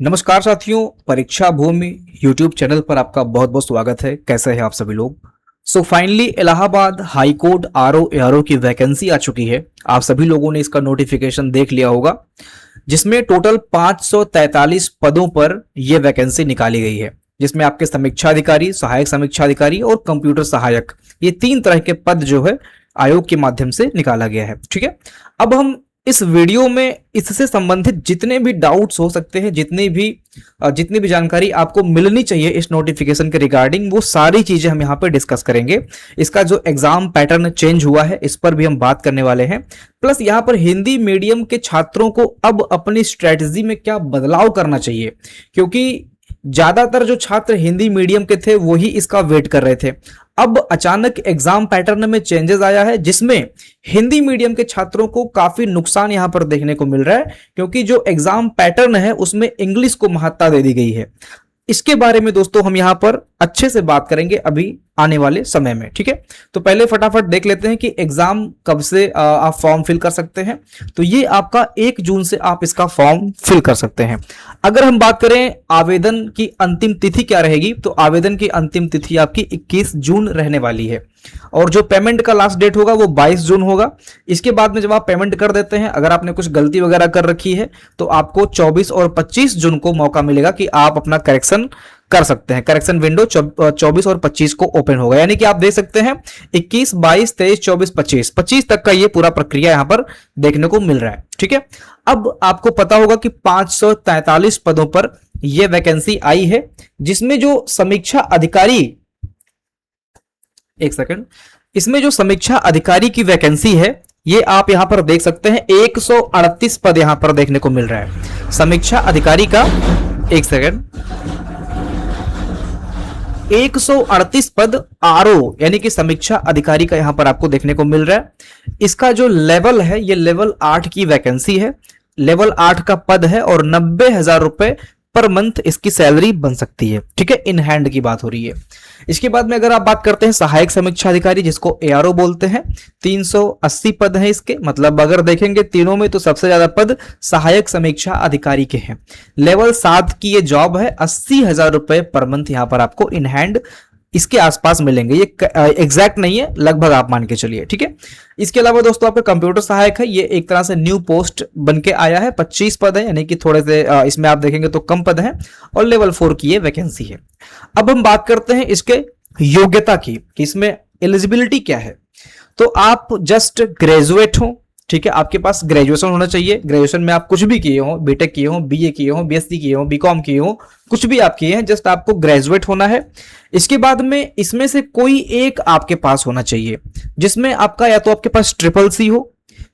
नमस्कार साथियों, परीक्षा भूमि यूट्यूब चैनल पर आपका बहुत बहुत स्वागत है। कैसे हैं आप सभी लोग। Finally Allahabad high court RO ARO की वैकेंसी आ चुकी है। आप सभी लोगों ने इसका नोटिफिकेशन देख लिया होगा, जिसमें टोटल 543 पदों पर यह वैकेंसी निकाली गई है, जिसमें आपके समीक्षा अधिकारी, सहायक समीक्षा अधिकारी और कंप्यूटर सहायक, ये 3 तरह के पद जो है आयोग के माध्यम से निकाला गया है। ठीक है, अब हम इस वीडियो में इससे संबंधित जितने भी डाउट्स हो सकते हैं, जितनी भी जानकारी आपको मिलनी चाहिए इस नोटिफिकेशन के रिगार्डिंग, वो सारी चीजें हम यहाँ पे डिस्कस करेंगे। इसका जो एग्जाम पैटर्न चेंज हुआ है, इस पर भी हम बात करने वाले हैं। प्लस यहाँ पर हिंदी मीडियम के छात्रों को अब अपनी स्ट्रेटजी में क्या बदलाव करना चाहिए, क्योंकि ज्यादातर जो छात्र हिंदी मीडियम के थे वही इसका वेट कर रहे थे। अब अचानक एग्जाम पैटर्न में चेंजेस आया है, जिसमें हिंदी मीडियम के छात्रों को काफी नुकसान यहां पर देखने को मिल रहा है, क्योंकि जो एग्जाम पैटर्न है उसमें इंग्लिश को महत्ता दे दी गई है। इसके बारे में दोस्तों हम यहां पर अच्छे से बात करेंगे अभी आने वाले समय में। ठीक है, तो पहले फटाफट देख लेते हैं कि एग्जाम कब से आप फॉर्म फिल कर सकते हैं। तो ये आपका 1 जून से आप इसका फॉर्म फिल कर सकते हैं। अगर हम बात करें आवेदन की अंतिम तिथि क्या रहेगी, तो आवेदन की अंतिम तिथि आपकी 21 जून रहने वाली है, और जो पेमेंट का लास्ट डेट होगा वो 22 जून होगा। इसके बाद में जब आप पेमेंट कर देते हैं, अगर आपने कुछ गलती वगैरह कर रखी है, तो आपको 24 और 25 जून को मौका मिलेगा कि आप अपना करेक्शन कर सकते हैं। करेक्शन विंडो 24 और 25 को ओपन होगा, यानी कि आप देख सकते हैं 21, 22, 23, 24, 25 तक का ये पूरा प्रक्रिया यहां पर देखने को मिल रहा है। ठीक है, अब आपको पता होगा कि 543 पदों पर यह वैकेंसी आई है, जिसमें जो समीक्षा अधिकारी, एक सेकंड, इसमें जो समीक्षा अधिकारी की वैकेंसी है, ये आप यहां पर देख सकते हैं 138 पद यहां पर देखने को मिल रहा है समीक्षा अधिकारी का। एक सेकंड, 138 पद आरओ यानी कि समीक्षा अधिकारी का यहां पर आपको देखने को मिल रहा है। इसका जो लेवल है, ये लेवल 8 की वैकेंसी है, लेवल 8 का पद है, और 90,000 रुपए पर मंथ इसकी सैलरी बन सकती है। ठीक है, इन हैंड की बात हो रही है। इसके बाद में अगर आप बात करते हैं सहायक समीक्षा अधिकारी, जिसको एआरओ बोलते हैं, 380 पद हैं इसके। मतलब अगर देखेंगे तीनों में तो सबसे ज्यादा पद सहायक समीक्षा अधिकारी के हैं। लेवल 7 की ये जॉब है, 80,000 रुपए पर मंथ यहां पर आपको इन हैंड इसके आसपास मिलेंगे। ये एग्जैक्ट नहीं है, लगभग आप मान के चलिए। ठीक है, इसके अलावा दोस्तों आपका कंप्यूटर सहायक है, ये एक तरह से न्यू पोस्ट बन के आया है। 25 पद है, यानी कि थोड़े से इसमें आप देखेंगे तो कम पद हैं, और लेवल 4 की ये वैकेंसी है। अब हम बात करते हैं इसके योग्यता की, कि इसमें एलिजिबिलिटी क्या है। तो आप जस्ट ग्रेजुएट हो, ठीक है, आपके पास ग्रेजुएशन होना चाहिए। ग्रेजुएशन में आप कुछ भी किए हो, बीटेक किए हो, बीए किए हो, बीएससी किए हो, बीकॉम किए हो, कुछ भी आप किए हैं, जस्ट आपको ग्रेजुएट होना है। इसके बाद में इसमें से कोई एक आपके पास होना चाहिए, जिसमें आपका या तो आपके पास ट्रिपल-सी हो,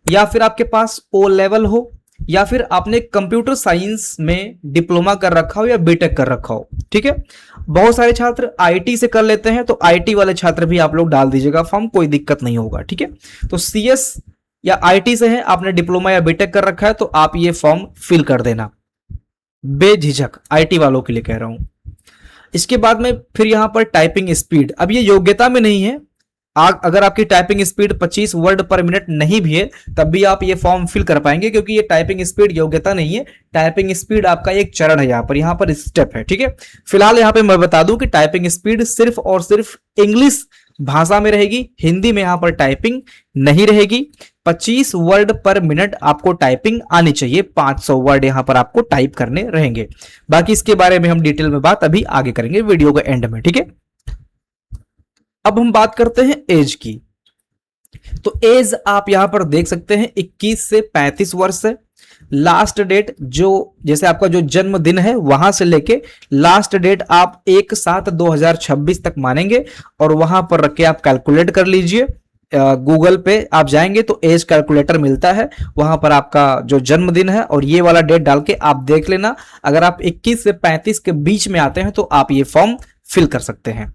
या फिर आपके पास ओ लेवल हो, या फिर आपने कंप्यूटर साइंस में डिप्लोमा कर रखा हो या बीटेक कर रखा हो। ठीक है, बहुत सारे छात्र आईटी से कर लेते हैं, तो आईटी वाले छात्र भी आप लोग डाल दीजिएगा फॉर्म, कोई दिक्कत नहीं होगा। ठीक है, तो सीएस या आईटी से है, आपने डिप्लोमा या बीटेक कर रखा है, तो आप ये फॉर्म फिल कर देना बेझिझक, आईटी वालों के लिए कह रहा हूं। इसके बाद में फिर यहां पर टाइपिंग स्पीड, अब ये योग्यता में नहीं है। अगर आपकी टाइपिंग स्पीड 25 वर्ड पर मिनट नहीं भी है, तब भी आप ये फॉर्म फिल कर पाएंगे, क्योंकि ये टाइपिंग स्पीड योग्यता नहीं है। टाइपिंग स्पीड आपका एक चरण है, यहां पर स्टेप है। ठीक है, फिलहाल यहां पे मैं बता दूं कि टाइपिंग स्पीड सिर्फ और सिर्फ इंग्लिश भाषा में रहेगी, हिंदी में यहां पर टाइपिंग नहीं रहेगी। 25 वर्ड पर मिनट आपको टाइपिंग आनी चाहिए, 500 वर्ड यहां पर आपको टाइप करने रहेंगे। बाकी इसके बारे में हम डिटेल में बात अभी आगे करेंगे वीडियो के एंड में। ठीक है, अब हम बात करते हैं एज की। तो एज आप यहां पर देख सकते हैं 21 से 35 वर्ष है। लास्ट डेट जो जैसे आपका जो जन्मदिन है वहां से लेके लास्ट डेट आप 1/7/2026 तक मानेंगे, और वहां पर रख के आप कैलकुलेट कर लीजिए। गूगल पे आप जाएंगे तो एज कैलकुलेटर मिलता है, वहां पर आपका जो जन्मदिन है और ये वाला डेट डाल के आप देख लेना। अगर आप 21 से 35 के बीच में आते हैं तो आप ये फॉर्म फिल कर सकते हैं।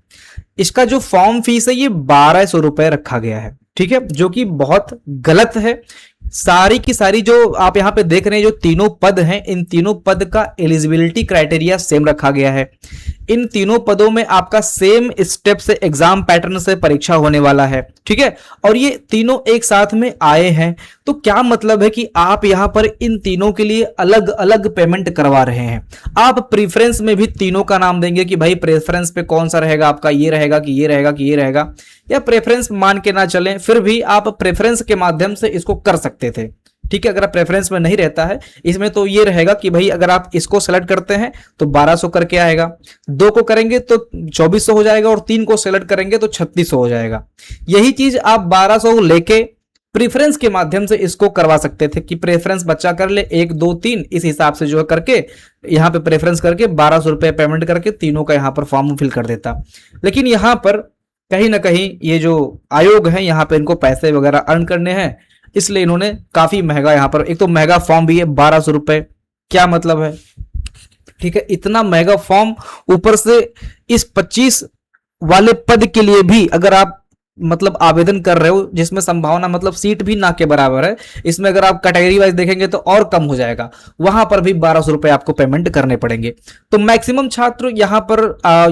इसका जो फॉर्म फीस है ये 1200 रुपए रखा गया है। ठीक है, जो कि बहुत गलत है। सारी की सारी जो आप यहां पे देख रहे हैं, जो तीनों पद हैं, इन तीनों पद का एलिजिबिलिटी क्राइटेरिया सेम रखा गया है। इन तीनों पदों में आपका सेम स्टेप से एग्जाम पैटर्न से परीक्षा होने वाला है, ठीक है। और ये तीनों एक साथ में आए हैं, तो क्या मतलब है कि आप यहां पर इन तीनों के लिए अलग अलग पेमेंट करवा रहे हैं। आप प्रीफरेंस में भी तीनों का नाम देंगे कि भाई प्रेफरेंस पे कौन सा रहेगा आपका, ये रहेगा कि ये रहेगा कि ये रहेगा, या प्रेफरेंस मान के ना चलें, फिर भी आप प्रेफरेंस के माध्यम से इसको कर सकते थे, ठीक है। अगर आप प्रेफरेंस में नहीं रहता है इसमें, तो ये रहेगा कि भाई अगर आप इसको सेलेक्ट करते हैं तो 1200 करके आएगा, 2 को करेंगे तो 2400 हो जाएगा, और 3 को सेलेक्ट करेंगे तो 3600 हो जाएगा। यही चीज आप 1200 लेके प्रेफरेंस के माध्यम से इसको करवा सकते थे कि प्रेफरेंस बच्चा कर ले 1 2 3, इस हिसाब से जो है करके यहां पे प्रेफरेंस करके 1200 रुपए पेमेंट करके तीनों का यहां पर फॉर्म फिल कर देता। लेकिन यहां पर कहीं ना कहीं ये जो आयोग है यहां पे इनको पैसे वगैरह अर्न करने हैं, इसलिए इन्होंने काफी महंगा यहां पर, एक तो महंगा फॉर्म भी है 1200 रुपए, क्या मतलब है, ठीक है। इतना महंगा फॉर्म, ऊपर से इस 25 वाले पद के लिए भी अगर आप मतलब आवेदन कर रहे हो, जिसमें संभावना मतलब सीट भी ना के बराबर है, इसमें अगर आप कैटेगरी वाइज देखेंगे तो और कम हो जाएगा, वहां पर भी 1200 रुपए आपको पेमेंट करने पड़ेंगे। तो मैक्सिमम छात्र यहां पर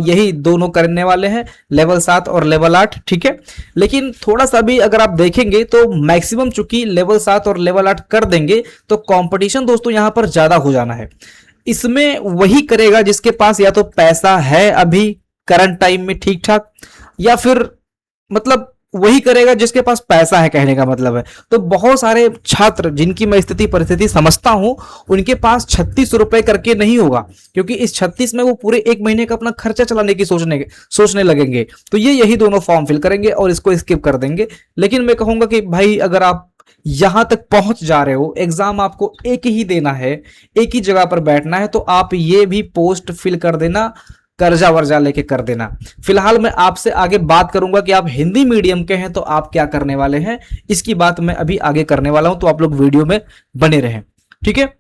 यही दोनों करने वाले हैं, लेवल 7 और लेवल 8, ठीक है। लेकिन थोड़ा सा भी अगर आप देखेंगे तो मैक्सिमम चूंकि लेवल 7 और लेवल 8 कर देंगे तो कॉम्पिटिशन दोस्तों यहां पर ज्यादा हो जाना है। इसमें वही करेगा जिसके पास या तो पैसा है अभी करंट टाइम में ठीक ठाक, या फिर मतलब वही करेगा जिसके पास पैसा है, कहने का मतलब है। तो बहुत सारे छात्र जिनकी मैं स्थिति परिस्थिति समझता हूं, उनके पास 36 रुपए करके नहीं होगा, क्योंकि इस 36 में वो पूरे 1 महीने का अपना खर्चा चलाने की सोचने लगेंगे। तो ये यही दोनों फॉर्म फिल करेंगे और इसको स्किप कर देंगे। लेकिन मैं कहूंगा कि भाई अगर आप यहां तक पहुंच जा रहे हो, एग्जाम आपको एक ही देना है, एक ही जगह पर बैठना है, तो आप ये भी पोस्ट फिल कर देना, कर्जा वर्जा लेके कर देना। फिलहाल मैं आपसे आगे बात करूंगा कि आप हिंदी मीडियम के हैं तो आप क्या करने वाले हैं, इसकी बात मैं अभी आगे करने वाला हूं, तो आप लोग वीडियो में बने रहें, ठीक है।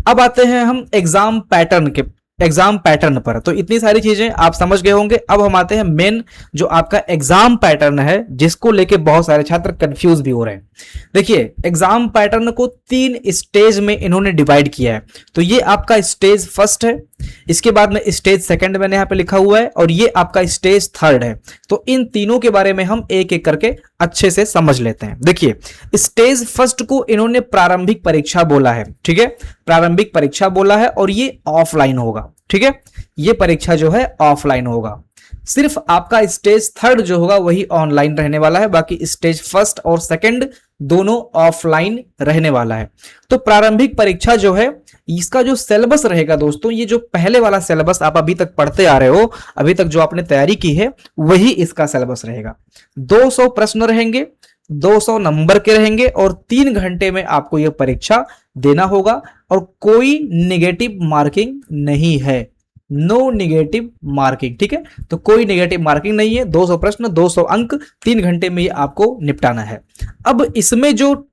अब आते हैं हम एग्जाम पैटर्न पर। तो इतनी सारी चीजें आप समझ गए होंगे। अब हम आते हैं मेन जो आपका एग्जाम पैटर्न है, जिसको लेके बहुत सारे छात्र कंफ्यूज भी हो रहे हैं। देखिए, एग्जाम पैटर्न को 3 स्टेज में इन्होंने डिवाइड किया है। तो ये आपका स्टेज फर्स्ट है, इसके बाद में स्टेज सेकंड मैंने यहां पे लिखा हुआ है, और ये आपका स्टेज थर्ड है। तो इन तीनों के बारे में हम एक एक करके अच्छे से समझ लेते हैं। देखिए, स्टेज फर्स्ट को इन्होंने प्रारंभिक परीक्षा बोला है, ठीक है, प्रारंभिक परीक्षा बोला है, और ये ऑफलाइन होगा, ठीक है। ये परीक्षा जो है ऑफलाइन होगा। सिर्फ आपका स्टेज थर्ड जो होगा वही ऑनलाइन रहने वाला है, बाकी स्टेज फर्स्ट और सेकंड दोनों ऑफलाइन रहने वाला है। तो प्रारंभिक परीक्षा जो है, इसका जो सिलेबस रहेगा दोस्तों, ये जो पहले वाला सिलेबस आप अभी तक पढ़ते आ रहे हो, अभी तक जो आपने तैयारी की है, वही इसका सिलेबस रहेगा। 200 प्रश्न रहेंगे, 200 नंबर के रहेंगे, और 3 घंटे में आपको यह परीक्षा देना होगा, और कोई नेगेटिव मार्किंग नहीं है, नो नेगेटिव मार्किंग, ठीक है। तो कोई नेगेटिव मार्किंग नहीं है, 200 प्रश्न, 200 अंक, 3 घंटे में ये आपको निपटाना है। अब इसमें जो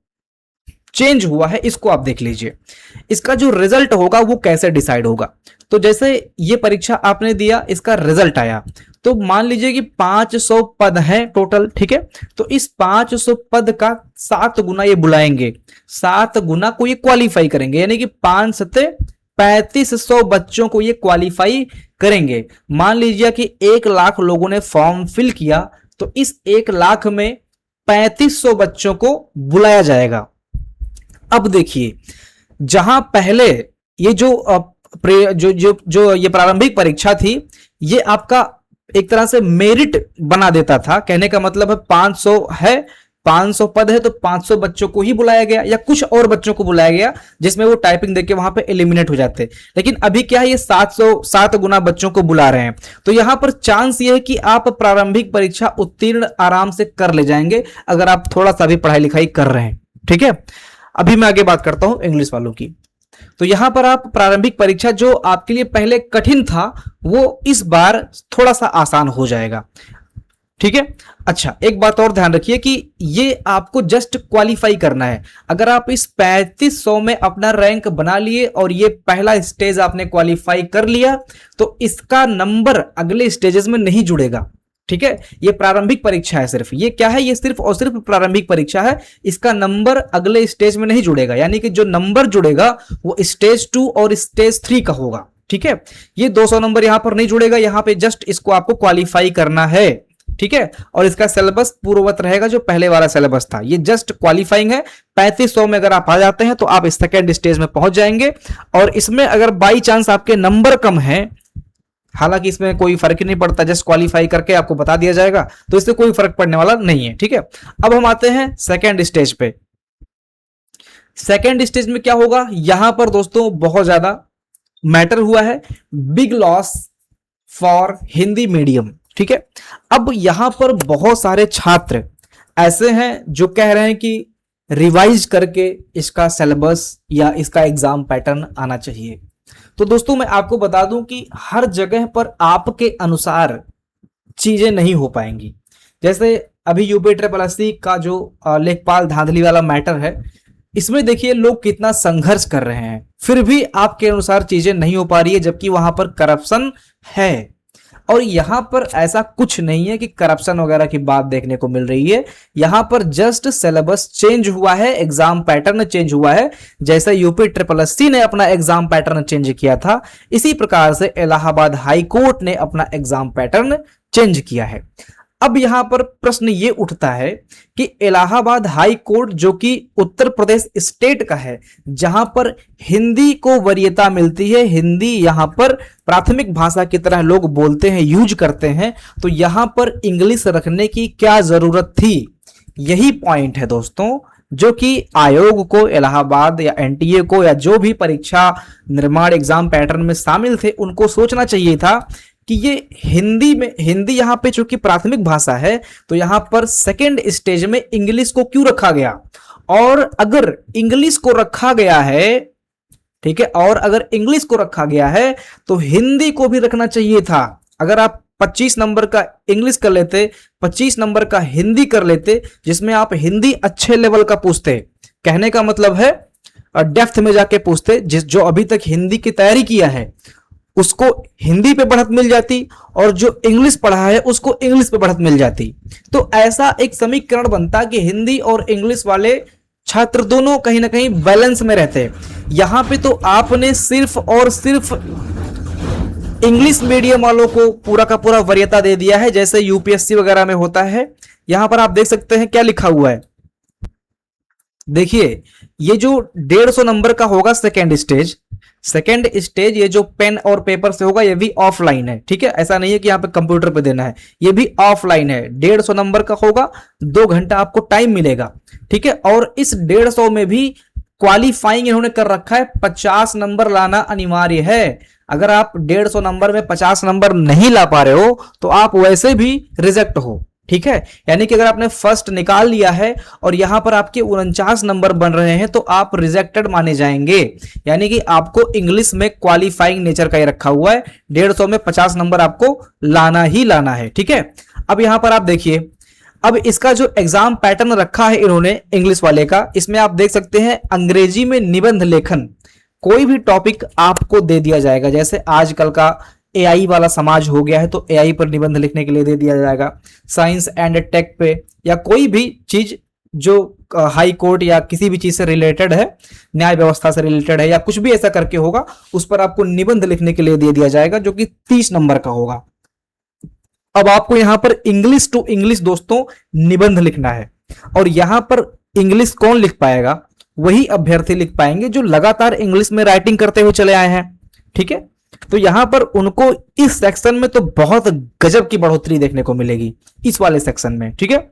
चेंज हुआ है इसको आप देख लीजिए, इसका जो रिजल्ट होगा वो कैसे डिसाइड होगा। तो जैसे ये परीक्षा आपने दिया, इसका रिजल्ट आया, तो मान लीजिए कि 500 पद हैं टोटल, ठीक है। तो इस 500 पद का 7 गुना ये बुलाएंगे, 7 गुना को ये क्वालिफाई करेंगे, यानी कि 5 सत्ते 3500 बच्चों को ये क्वालिफाई करेंगे। मान लीजिए कि 1 लाख लोगों ने फॉर्म फिल किया, तो इस 1 लाख में 3500 बच्चों को बुलाया जाएगा। अब देखिए, जहां पहले ये जो ये प्रारंभिक परीक्षा थी, ये आपका एक तरह से मेरिट बना देता था। कहने का मतलब है 500 है, 500 पद है, तो 500 बच्चों को ही बुलाया गया, या कुछ और बच्चों को बुलाया गया जिसमें वो टाइपिंग देके वहां पे एलिमिनेट हो जाते। लेकिन अभी क्या है, ये 7 गुना बच्चों को बुला रहे हैं। तो यहां पर चांस ये है कि आप प्रारंभिक परीक्षा उत्तीर्ण आराम से कर ले जाएंगे, अगर आप थोड़ा सा भी पढ़ाई लिखाई कर रहे हैं, ठीक है। अभी मैं आगे बात करता हूं इंग्लिश वालों की। तो यहां पर आप प्रारंभिक परीक्षा जो आपके लिए पहले कठिन था, वो इस बार थोड़ा सा आसान हो जाएगा, ठीक है। अच्छा, एक बात और ध्यान रखिए कि ये आपको जस्ट क्वालिफाई करना है। अगर आप इस 3500 में अपना रैंक बना लिए और ये पहला स्टेज आपने क्वालिफाई कर लिया, तो इसका नंबर अगले स्टेजेस में नहीं जुड़ेगा, ठीक है। ये प्रारंभिक परीक्षा है, सिर्फ ये क्या है, ये सिर्फ और सिर्फ प्रारंभिक परीक्षा है, इसका नंबर अगले स्टेज में नहीं जुड़ेगा। यानी कि जो नंबर जुड़ेगा वो स्टेज 2 और स्टेज 3 का होगा, ठीक है। ये 200 नंबर यहां पर नहीं जुड़ेगा, यहां पे जस्ट इसको आपको क्वालिफाई करना है, ठीक है। और इसका सिलेबस पूर्ववत रहेगा जो पहले वाला सिलेबस था, ये जस्ट क्वालिफाइंग है। 3500 में अगर आप आ जाते हैं तो आप इस सेकेंड स्टेज में पहुंच जाएंगे। और इसमें अगर बाई चांस आपके नंबर कम है, हालांकि इसमें कोई फर्क ही नहीं पड़ता, जस्ट क्वालिफाई करके आपको बता दिया जाएगा, तो इससे कोई फर्क पड़ने वाला नहीं है, ठीक है। अब हम आते हैं सेकेंड स्टेज पे। सेकेंड स्टेज में क्या होगा, यहां पर दोस्तों बहुत ज्यादा मैटर हुआ है, big loss for Hindi medium, ठीक है। अब यहां पर बहुत सारे छात्र ऐसे हैं जो कह रहे हैं कि रिवाइज करके इसका सिलेबस या इसका एग्जाम पैटर्न आना चाहिए। तो दोस्तों मैं आपको बता दूं कि हर जगह पर आपके अनुसार चीजें नहीं हो पाएंगी। जैसे अभी यूपी ट्रिपल एससी का जो लेखपाल धांधली वाला मैटर है, इसमें देखिए लोग कितना संघर्ष कर रहे हैं, फिर भी आपके अनुसार चीजें नहीं हो पा रही है, जबकि वहां पर करप्शन है। और यहां पर ऐसा कुछ नहीं है कि करप्शन वगैरह की बात देखने को मिल रही है, यहां पर जस्ट सिलेबस चेंज हुआ है, एग्जाम पैटर्न चेंज हुआ है। जैसे यूपी ट्रिपल एससी ने अपना एग्जाम पैटर्न चेंज किया था, इसी प्रकार से इलाहाबाद हाई कोर्ट ने अपना एग्जाम पैटर्न चेंज किया है। अब यहां पर प्रश्न ये उठता है कि इलाहाबाद हाई कोर्ट जो कि उत्तर प्रदेश स्टेट का है, जहां पर हिंदी को वरीयता मिलती है, हिंदी यहां पर प्राथमिक भाषा की तरह लोग बोलते हैं, यूज करते हैं, तो यहां पर इंग्लिश रखने की क्या जरूरत थी? यही पॉइंट है दोस्तों जो कि आयोग को, इलाहाबाद या एनटीए को, या जो भी परीक्षा निर्माण एग्जाम पैटर्न में शामिल थे, उनको सोचना चाहिए था कि ये हिंदी यहां पे चूंकि प्राथमिक भाषा है, तो यहां पर सेकेंड स्टेज में इंग्लिश को क्यों रखा गया? और अगर इंग्लिश को रखा गया है, ठीक है, और अगर इंग्लिश को रखा गया है तो हिंदी को भी रखना चाहिए था। अगर आप 25 नंबर का इंग्लिश कर लेते, 25 नंबर का हिंदी कर लेते, जिसमें आप हिंदी अच्छे लेवल का पूछते, कहने का मतलब है डेप्थ में जाके पूछते, जो अभी तक हिंदी की तैयारी किया है उसको हिंदी पे बढ़त मिल जाती, और जो इंग्लिश पढ़ा है उसको इंग्लिश पे बढ़त मिल जाती। तो ऐसा एक समीकरण बनता कि हिंदी और इंग्लिश वाले छात्र दोनों कहीं ना कहीं बैलेंस में रहते। यहां पे तो आपने सिर्फ और सिर्फ इंग्लिश मीडियम वालों को पूरा का पूरा वरीयता दे दिया है, जैसे यूपीएससी वगैरह में होता है। यहां पर आप देख सकते हैं क्या लिखा हुआ है, देखिए ये जो 150 नंबर का होगा सेकेंड स्टेज, ये जो पेन और पेपर से होगा, ये भी ऑफलाइन है, ठीक है। ऐसा नहीं है कि यहाँ पे कंप्यूटर पे देना है, ये भी ऑफलाइन है। 150 नंबर का होगा, 2 घंटा आपको टाइम मिलेगा, ठीक है। और इस 150 में भी क्वालिफाइंग इन्होंने कर रखा है, 50 नंबर लाना अनिवार्य है। अगर आप 150 नंबर में 50 नंबर नहीं ला पा रहे हो तो आप वैसे भी रिजेक्ट हो, ठीक है। यानी कि अगर आपने फर्स्ट निकाल लिया है और यहां पर आपके 49 नंबर बन रहे हैं तो आप रिजेक्टेड माने जाएंगे। यानी कि आपको इंग्लिश में क्वालिफाइंग नेचर का ही रखा हुआ है, 150 में 50 नंबर आपको लाना ही लाना है, ठीक है। अब यहां पर आप देखिए, अब इसका जो एग्जाम पैटर्न रखा है इन्होंने इंग्लिश वाले का, इसमें आप देख सकते हैं अंग्रेजी में निबंध लेखन, कोई भी टॉपिक आपको दे दिया जाएगा। जैसे आजकल का एआई वाला समाज हो गया है तो एआई पर निबंध लिखने के लिए दे दिया जाएगा, साइंस एंड टेक पे, या कोई भी चीज जो हाई कोर्ट या किसी भी चीज से रिलेटेड है, न्याय व्यवस्था से रिलेटेड है, या कुछ भी ऐसा करके होगा, उस पर आपको निबंध लिखने के लिए दे दिया जाएगा जो कि 30 नंबर का होगा। अब आपको यहां पर इंग्लिश टू इंग्लिश दोस्तों निबंध लिखना है, और यहां पर इंग्लिश कौन लिख पाएगा? वही अभ्यर्थी लिख पाएंगे जो लगातार इंग्लिश में राइटिंग करते हुए चले आए हैं, ठीक है। तो यहां पर उनको इस सेक्शन में तो बहुत गजब की बढ़ोतरी देखने को मिलेगी इस वाले सेक्शन में, ठीक है।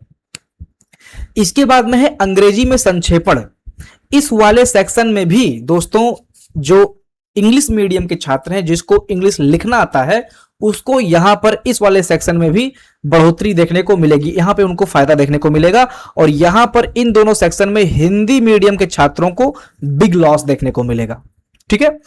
इसके बाद में है अंग्रेजी में संक्षेपण। इस वाले सेक्शन में भी दोस्तों जो इंग्लिश मीडियम के छात्र हैं, जिसको इंग्लिश लिखना आता है, उसको यहां पर इस वाले सेक्शन में भी बढ़ोतरी देखने को मिलेगी, यहां पे उनको फायदा देखने को मिलेगा। और यहां पर इन दोनों सेक्शन में हिंदी मीडियम के छात्रों को बिग लॉस देखने को मिलेगा, ठीक है।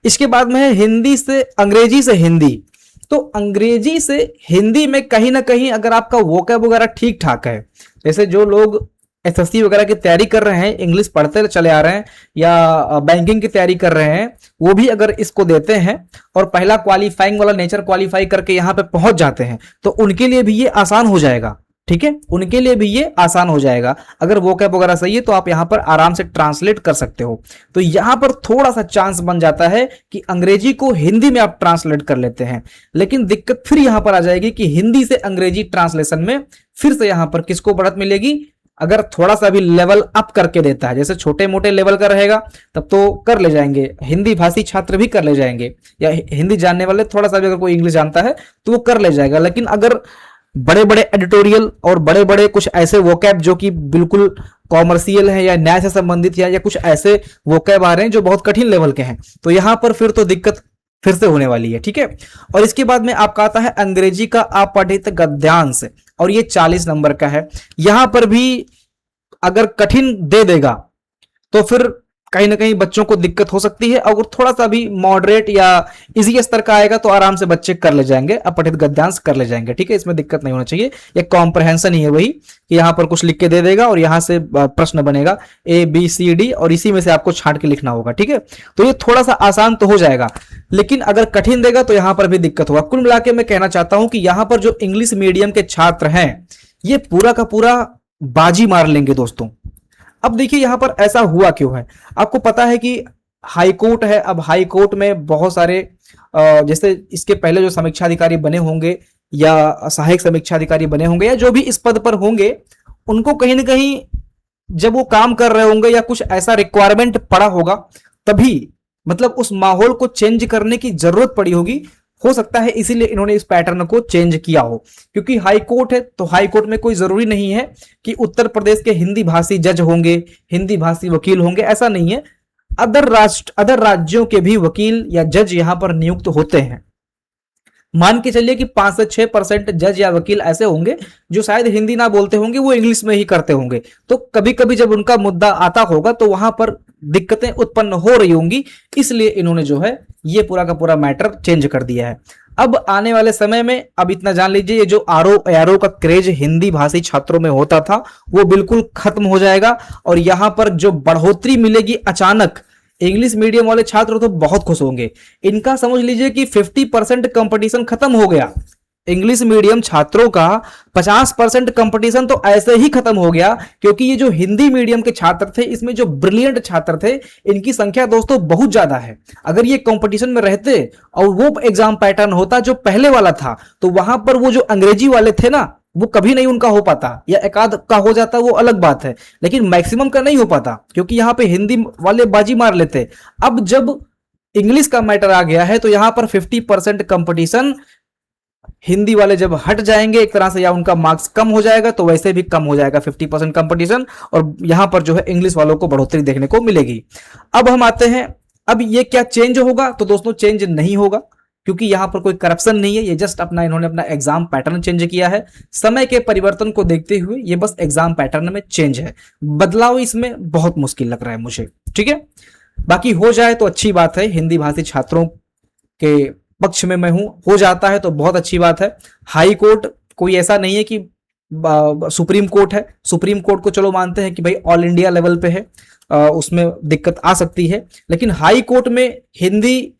इसके बाद में है हिंदी से अंग्रेजी से हिंदी। तो अंग्रेजी से हिंदी में कहीं ना कहीं अगर आपका वोकैब वगैरह ठीक ठाक है, जैसे जो लोग एसएससी वगैरह की तैयारी कर रहे हैं, इंग्लिश पढ़ते चले आ रहे हैं, या बैंकिंग की तैयारी कर रहे हैं, वो भी अगर इसको देते हैं और पहला क्वालिफाइंग वाला नेचर क्वालिफाई करके यहां पे पहुंच जाते हैं तो उनके लिए भी ये आसान हो जाएगा। ठीक है, उनके लिए भी ये आसान हो जाएगा। अगर वोकैब वगैरह सही है तो आप यहां पर आराम से ट्रांसलेट कर सकते हो। तो यहां पर थोड़ा सा चांस बन जाता है कि अंग्रेजी को हिंदी में आप ट्रांसलेट कर लेते हैं, लेकिन दिक्कत फिर यहां पर आ जाएगी कि हिंदी से अंग्रेजी ट्रांसलेशन में फिर से यहां पर किसको बढ़त मिलेगी? अगर थोड़ा सा भी लेवल अप करके देता है, जैसे छोटे मोटे लेवल का रहेगा तब तो कर ले जाएंगे, हिंदी भाषी छात्र भी कर ले जाएंगे, या हिंदी जानने वाले थोड़ा सा भी अगर कोई इंग्लिश जानता है तो वो कर ले जाएगा। लेकिन अगर बड़े बड़े एडिटोरियल और बड़े बड़े कुछ ऐसे वोकैब जो कि बिल्कुल कॉमर्शियल है या न्याय से संबंधित या कुछ ऐसे वोकैब आ रहे हैं जो बहुत कठिन लेवल के हैं, तो यहां पर फिर तो दिक्कत फिर से होने वाली है। ठीक है, और इसके बाद में आपका आता है अंग्रेजी का अपठित गद्यांश, और ये 40 नंबर का है। यहां पर भी अगर कठिन दे देगा तो फिर कहीं ना कहीं बच्चों को दिक्कत हो सकती है। अगर थोड़ा सा भी मॉडरेट या इजी स्तर का आएगा तो आराम से बच्चे कर ले जाएंगे, अपठित गद्यांश कर ले जाएंगे। ठीक है, इसमें दिक्कत नहीं होना चाहिए। ये कॉम्प्रहेंशन ही है वही कि यहां पर कुछ लिख के दे देगा और यहां से प्रश्न बनेगा ABCD और इसी में से आपको छांट के लिखना होगा। ठीक है, तो ये थोड़ा सा आसान तो हो जाएगा, लेकिन अगर कठिन देगा तो यहां पर भी दिक्कत होगा। कुल मिला के मैं कहना चाहता हूं कि यहां पर जो इंग्लिश मीडियम के छात्र हैं ये पूरा का पूरा बाजी मार लेंगे दोस्तों। अब देखिए यहां पर ऐसा हुआ क्यों है। आपको पता है कि हाई कोर्ट है, अब हाई कोर्ट में बहुत सारे जैसे इसके पहले जो समीक्षा अधिकारी बने होंगे या सहायक समीक्षा अधिकारी बने होंगे या जो भी इस पद पर होंगे, उनको कहीं ना कहीं जब वो काम कर रहे होंगे या कुछ ऐसा रिक्वायरमेंट पड़ा होगा, तभी मतलब उस माहौल को चेंज करने की जरूरत पड़ी होगी। हो सकता है इसीलिए इन्होंने इस पैटर्न को चेंज किया हो, क्योंकि हाई कोर्ट है तो हाई कोर्ट में कोई जरूरी नहीं है कि उत्तर प्रदेश के हिंदी भाषी जज होंगे, हिंदी भाषी वकील होंगे, ऐसा नहीं है। अदर राज्यों के भी वकील या जज यहां पर नियुक्त होते हैं। मान के चलिए कि 5 से 6% जज या वकील ऐसे होंगे जो शायद हिंदी ना बोलते होंगे, वो इंग्लिश में ही करते होंगे। तो कभी कभी जब उनका मुद्दा आता होगा तो वहां पर दिक्कतें उत्पन्न हो रही होंगी, इसलिए इन्होंने जो है ये पूरा का पूरा मैटर चेंज कर दिया है। अब आने वाले समय में अब इतना जान लीजिए, ये जो आरओ का क्रेज हिंदी भाषी छात्रों में होता था वो बिल्कुल खत्म हो जाएगा, और यहां पर जो बढ़ोतरी मिलेगी अचानक, इंग्लिश मीडियम वाले छात्र तो बहुत खुश होंगे। इनका समझ लीजिए कि 50% कंपटीशन खत्म हो गया। इंग्लिश मीडियम छात्रों का 50% कंपटीशन तो ऐसे ही खत्म हो गया, क्योंकि ये जो हिंदी मीडियम के छात्र थे इसमें जो ब्रिलियंट छात्र थे इनकी संख्या दोस्तों बहुत ज्यादा है। अगर ये कंपटीशन में रहते और वो एग्जाम पैटर्न होता जो पहले वाला था, तो वहां पर वो जो अंग्रेजी वाले थे ना, वो कभी नहीं उनका हो पाता, या एकाध का हो जाता वो अलग बात है, लेकिन मैक्सिमम का नहीं हो पाता, क्योंकि यहां पे हिंदी वाले बाजी मार लेते। अब जब इंग्लिश का मैटर आ गया है तो यहां पर 50% कंपटीशन हिंदी वाले जब हट जाएंगे एक तरह से, या उनका मार्क्स कम हो जाएगा, तो वैसे भी कम हो जाएगा 50% कंपटीशन, और यहां पर जो है इंग्लिश वालों को बढ़ोतरी देखने को मिलेगी। अब हम आते हैं, अब ये क्या चेंज होगा? तो दोस्तों चेंज नहीं होगा, क्योंकि यहां पर कोई करप्शन नहीं है। ये जस्ट इन्होंने अपना एग्जाम पैटर्न चेंज किया है। समय के परिवर्तन को देखते हुए ये बस एग्जाम पैटर्न में चेंज है। बदलाव इसमें बहुत मुश्किल लग रहा है मुझे। ठीक है, बाकी हो जाए तो अच्छी बात है, हिंदी भाषी छात्रों के पक्ष में मैं हूं। हो जाता है तो बहुत अच्छी बात है। हाई कोर्ट कोई ऐसा नहीं है कि सुप्रीम कोर्ट है। सुप्रीम कोर्ट को चलो मानते हैं कि भाई ऑल इंडिया लेवल पे है, उसमें दिक्कत आ सकती है, लेकिन हाई कोर्ट में हिंदी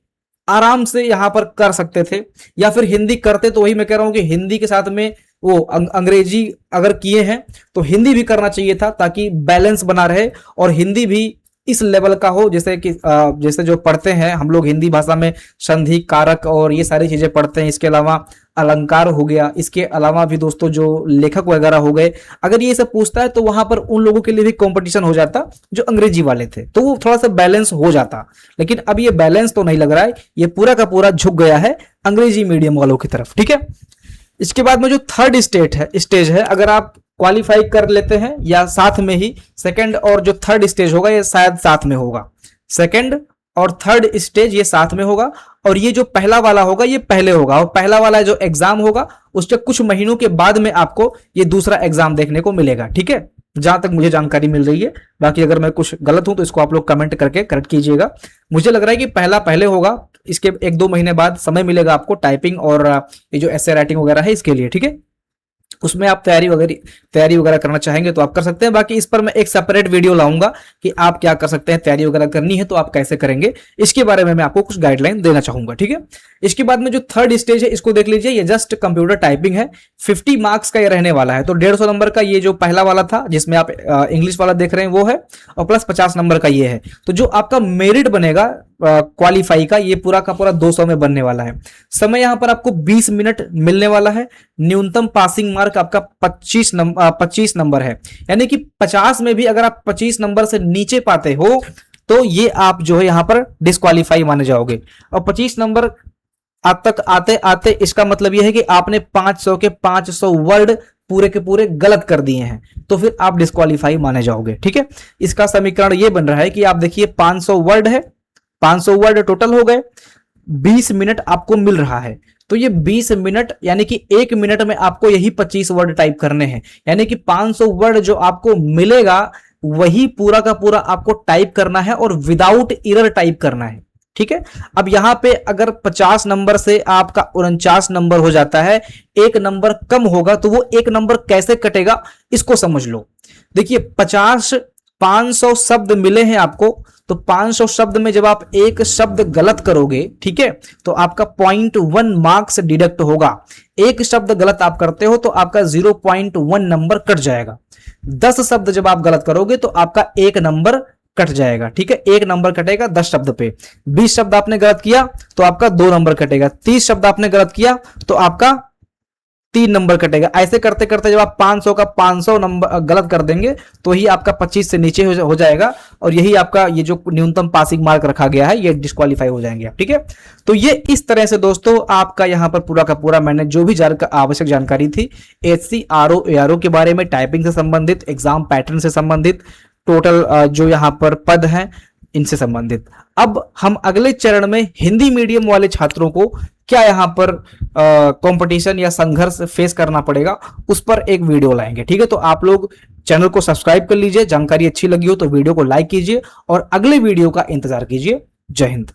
आराम से यहां पर कर सकते थे, या फिर हिंदी करते तो वही मैं कह रहा हूं कि हिंदी के साथ में वो अंग्रेजी अगर किए हैं तो हिंदी भी करना चाहिए था, ताकि बैलेंस बना रहे और हिंदी भी इस लेवल का हो। जैसे कि जैसे जो पढ़ते हैं हम लोग हिंदी भाषा में संधि, कारक और ये सारी चीजें पढ़ते हैं, इसके अलावा अलंकार हो गया, इसके अलावा भी दोस्तों जो लेखक वगैरह हो गए, अगर ये सब पूछता है तो वहां पर उन लोगों के लिए भी कंपटीशन हो जाता जो अंग्रेजी वाले थे, तो वो थोड़ा सा बैलेंस हो जाता। लेकिन अब ये बैलेंस तो नहीं लग रहा है, ये पूरा का पूरा झुक गया है अंग्रेजी मीडियम वालों की तरफ। ठीक है, इसके बाद में जो थर्ड स्टेज है, अगर आप क्वालिफाई कर लेते हैं या साथ में ही सेकंड और जो थर्ड स्टेज होगा ये शायद साथ में होगा, सेकंड और थर्ड स्टेज ये साथ में होगा, और ये जो पहला वाला होगा ये पहले होगा, और पहला वाला जो एग्जाम होगा उसके कुछ महीनों के बाद में आपको ये दूसरा एग्जाम देखने को मिलेगा। ठीक है, जहां तक मुझे जानकारी मिल रही है। बाकी अगर मैं कुछ गलत हूं तो इसको आप लोग कमेंट करके करेक्ट कीजिएगा। मुझे लग रहा है कि पहला पहले होगा, इसके 1-2 महीने बाद समय मिलेगा आपको टाइपिंग और ये जो एसे राइटिंग वगैरह है इसके लिए। ठीक है, उसमें आप तैयारी वगैरह करना चाहेंगे तो आप कर सकते हैं। बाकी इस पर मैं एक सेपरेट वीडियो लाऊंगा कि आप क्या कर सकते हैं, तैयारी वगैरह करनी है तो आप कैसे करेंगे, इसके बारे में मैं आपको कुछ गाइडलाइन देना चाहूंगा। ठीक है, इसके बाद में जो थर्ड स्टेज है इसको देख लीजिए, ये जस्ट कंप्यूटर टाइपिंग है। 50 मार्क्स का ये रहने वाला है। तो 150 नंबर का ये जो पहला वाला था जिसमें आप इंग्लिश वाला देख रहे हैं वो है, और प्लस 50 नंबर का ये है। तो जो आपका मेरिट बनेगा क्वालिफाई का, ये पूरा का पूरा 200 में बनने वाला है। समय यहां पर आपको 20 मिनट मिलने वाला है। न्यूनतम पासिंग मार्क आपका 25 नंबर है, यानी कि 50 में भी अगर आप 25 नंबर से नीचे पाते हो तो ये आप जो है यहां पर डिस्क्वालीफाई माने जाओगे। और 25 नंबर आप तक आते आते इसका मतलब यह है कि आपने 500 के 500 वर्ड पूरे के पूरे गलत कर दिए हैं, तो फिर आप डिस्क्वालीफाई माने जाओगे। ठीक है, इसका समीकरण यह बन रहा है कि आप देखिए 500 वर्ड है, 500 वर्ड टोटल हो गए, 20 मिनट आपको मिल रहा है। तो ये 20 मिनट यानी कि 1 मिनट में आपको यही 25 वर्ड टाइप करने हैं, यानी कि 500 वर्ड जो आपको मिलेगा वही पूरा का पूरा आपको टाइप करना है और विदाउट एरर टाइप करना है। ठीक है, अब यहां पे अगर 50 नंबर से आपका 49 नंबर हो जाता है, एक नंबर कम होगा, तो वो एक नंबर कैसे कटेगा इसको समझ लो। देखिए 500 शब्द मिले हैं आपको, तो 500 शब्द में जब आप एक शब्द गलत करोगे, ठीक है, तो आपका 0.1 मार्क्स डिडक्ट होगा। एक शब्द गलत आप करते हो तो आपका 0.1 नंबर कट जाएगा। 10 शब्द जब आप गलत करोगे तो आपका 1 नंबर कट जाएगा। ठीक है, 1 नंबर कटेगा 10 शब्द पे। 20 शब्द आपने गलत किया तो आपका 2 नंबर कटेगा। 30 शब्द आपने गलत किया तो आपका 3 नंबर कटेगा। ऐसे करते करते जब आप 500 का 500 नंबर गलत कर देंगे तो ही आपका 25 से नीचे हो जाएगा, और यही आपका ये जो न्यूनतम पासिंग मार्क रखा गया है ये डिस्क्वालीफाई हो जाएंगे आप। ठीक है, तो ये इस तरह से दोस्तों आपका यहां पर पूरा का पूरा मैंने जो भी आवश्यक जानकारी थी HC RO ARO के बारे में, टाइपिंग से संबंधित, एग्जाम पैटर्न से संबंधित, टोटल जो यहां पर पद हैं इनसे संबंधित। अब हम अगले चरण में हिंदी मीडियम वाले छात्रों को क्या यहां पर कंपटीशन या संघर्ष फेस करना पड़ेगा उस पर एक वीडियो लाएंगे। ठीक है, तो आप लोग चैनल को सब्सक्राइब कर लीजिए, जानकारी अच्छी लगी हो तो वीडियो को लाइक कीजिए और अगले वीडियो का इंतजार कीजिए। जय हिंद।